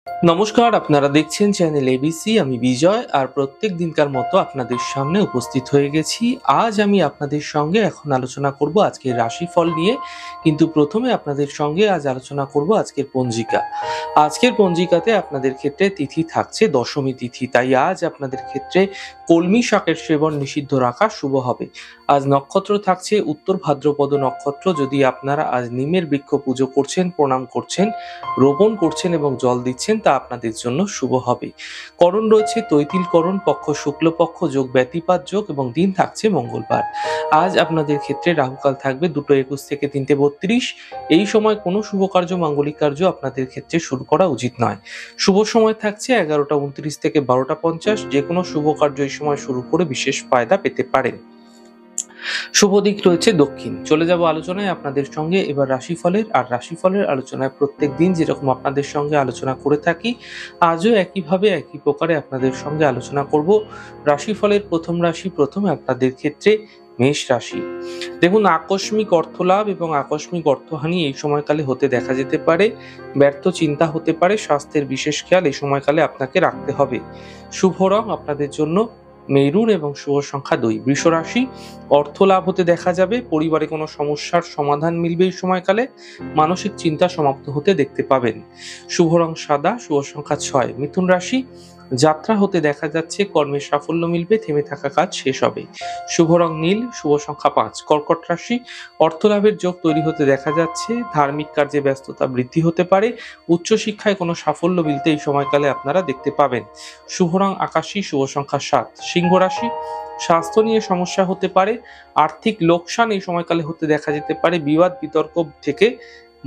নমস্কার, আপনারা দেখছেন চ্যানেল এবিসি। আমি বিজয়, আর প্রত্যেক দিনকার মতো আপনাদের সামনে উপস্থিত হয়ে গেছি। আজ আমি আপনাদের সঙ্গে এখন আলোচনা করব আজকের রাশিফল নিয়ে, কিন্তু প্রথমে আপনাদের সঙ্গে আজ আলোচনা করব আজকের পঞ্জিকা। আজকের পঞ্জিকাতে আপনাদের ক্ষেত্রে তিথি থাকছে দশমী তিথি, তাই আজ আপনাদের ক্ষেত্রে কলমি শাকের সেবন নিষিদ্ধ রাখা শুভ হবে। আজ নক্ষত্র থাকছে উত্তর ভাদ্রপদ নক্ষত্র। যদি আপনারা আজ নিমের বৃক্ষ পুজো করছেন, প্রণাম করছেন, রোপণ করছেন এবং জল দিচ্ছেন, তা আপনাদের জন্য শুভ হবে। করণ রয়েছে তৈতিল করণ, পক্ষ শুক্লপক্ষ, যোগ ব্যতিপাত যোগ এবং দিন থাকছে মঙ্গলবার। আজ আপনাদের ক্ষেত্রে রাহুকাল থাকবে 2:21 থেকে 3:32। এই সময় কোনো শুভ কার্য, মাঙ্গলিক কার্য আপনাদের ক্ষেত্রে শুরু করা উচিত নয়। শুভ সময় থাকছে 11:29 থেকে 12:50। যে কোনো শুভ কার্য এই সময় শুরু করে বিশেষ ফায়দা পেতে পারেন। শুভ দিক রয়েছে দক্ষিণ। চলে যাব আলোচনায় আপনাদের সঙ্গে এবার রাশিফলের। আর রাশিফলের আলোচনায় প্রত্যেক দিন যেরকম আপনাদের সঙ্গে আলোচনা করে থাকি, আজও একইভাবে একই প্রকারে আপনাদের সঙ্গে আলোচনা করব। রাশিফলের প্রথম রাশি, প্রথমে আপনাদের ক্ষেত্রে মেষ রাশি। দেখুন, আকস্মিক অর্থলাভ এবং আকস্মিক অর্থহানি এই সময়কালে হতে দেখা যেতে পারে। ব্যর্থ চিন্তা হতে পারে। স্বাস্থ্যের বিশেষ খেয়াল এই সময়কালে আপনাকে রাখতে হবে। শুভ রং আপনাদের জন্য মেরুন এবং শুভ সংখ্যা 2। বৃষ রাশি, অর্থ লাভ হতে দেখা যাবে। পরিবারে কোনো সমস্যার সমাধান মিলবে এই সময়কালে। মানসিক চিন্তা সমাপ্ত হতে দেখতে পাবেন। শুভ রং সাদা, শুভ সংখ্যা 6। মিথুন রাশি, যাত্রা হতে দেখা যাচ্ছে। কর্মের সাফল্য মিলবে, থেমে থাকা কাজ শেষ হবে। শুভ রং নীল, শুভ সংখ্যা 5। কর্কট রাশি, অর্থ লাভের যোগ তৈরি হতে দেখা যাচ্ছে। ধার্মিক কার্যে ব্যস্ততা বৃদ্ধি হতে পারে। উচ্চশিক্ষায় কোনো সাফল্য মিলতে এই সময়কালে আপনারা দেখতে পাবেন। শুভ রং আকাশী, শুভ সংখ্যা 7। সিংহ রাশি, স্বাস্থ্য নিয়ে সমস্যা হতে পারে। আর্থিক লোকসান এই সময়কালে হতে দেখা যেতে পারে। বিবাদ বিতর্ক থেকে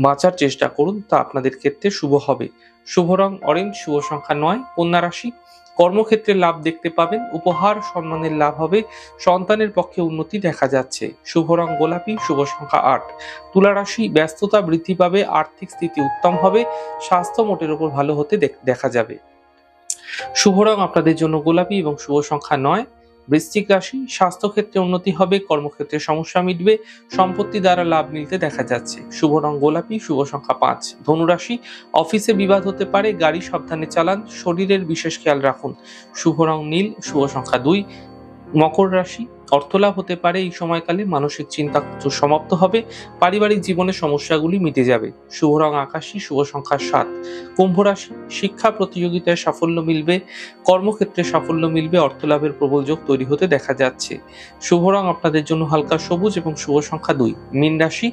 বাঁচার চেষ্টা করুন, তা আপনাদের ক্ষেত্রে শুভ হবে। শুভ রং অরেঞ্জ, শুভ সংখ্যা 9। কন্যা রাশি, কর্মক্ষেত্রে লাভ দেখতে পাবেন। উপহার সম্মানের লাভ হবে। সন্তানের পক্ষে উন্নতি দেখা যাচ্ছে। শুভ রং গোলাপি, শুভ সংখ্যা 8। তুলা রাশি, ব্যস্ততা বৃদ্ধি পাবে। আর্থিক স্থিতি উত্তম হবে। স্বাস্থ্য মোটের উপর ভালো হতে দেখা যাবে। শুভ রং আপনাদের জন্য গোলাপি এবং শুভ সংখ্যা 9। বৃশ্চিক রাশি, স্বাস্থ্যক্ষেত্রে উন্নতি হবে। কর্মক্ষেত্রে সমস্যা মিটবে। সম্পত্তি দ্বারা লাভ মিলতে দেখা যাচ্ছে। শুভ রং গোলাপি, শুভ সংখ্যা 5। ধনু রাশি, অফিসে বিবাদ হতে পারে। গাড়ি সাবধানে চালান। শরীরের বিশেষ খেয়াল রাখুন। শুভ রং নীল, শুভ সংখ্যা 2। মকর রাশি, অর্থলাভ হতে পারে এই সময়কালে। মানসিক চিন্তা সমাপ্ত হবে। পারিবারিক জীবনের সমস্যাগুলি মিটে যাবে। শুভ রং আকাশী, শুভ সংখ্যা 7। কুম্ভ রাশি, শিক্ষা প্রতিযোগিতায় সাফল্য মিলবে। কর্মক্ষেত্রে সাফল্য মিলবে। অর্থলাভের প্রবল যোগ তৈরি হতে দেখা যাচ্ছে। শুভ রং আপনাদের জন্য হালকা সবুজ এবং শুভ সংখ্যা 2। মীন রাশি,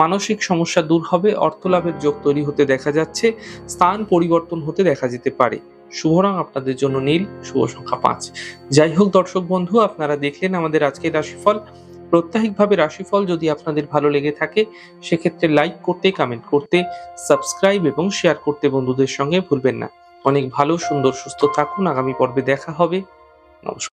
মানসিক সমস্যা দূর হবে। অর্থলাভের যোগ তৈরি হতে দেখা যাচ্ছে। স্থান পরিবর্তন হতে দেখা যেতে পারে। শুভ রং আপনাদের জন্য নীল, শুভ সংখ্যা 5। যাই হোক দর্শক বন্ধু, আপনারা দেখলেন আমাদের আজকের রাশিফল। প্রত্যাহিকভাবে রাশিফল যদি আপনাদের ভালো লেগে থাকে, সেক্ষেত্রে লাইক করতে, কমেন্ট করতে, সাবস্ক্রাইব এবং শেয়ার করতে বন্ধুদের সঙ্গে ভুলবেন না। অনেক ভালো, সুন্দর, সুস্থ থাকুন। আগামী পর্বে দেখা হবে। নমস্কার।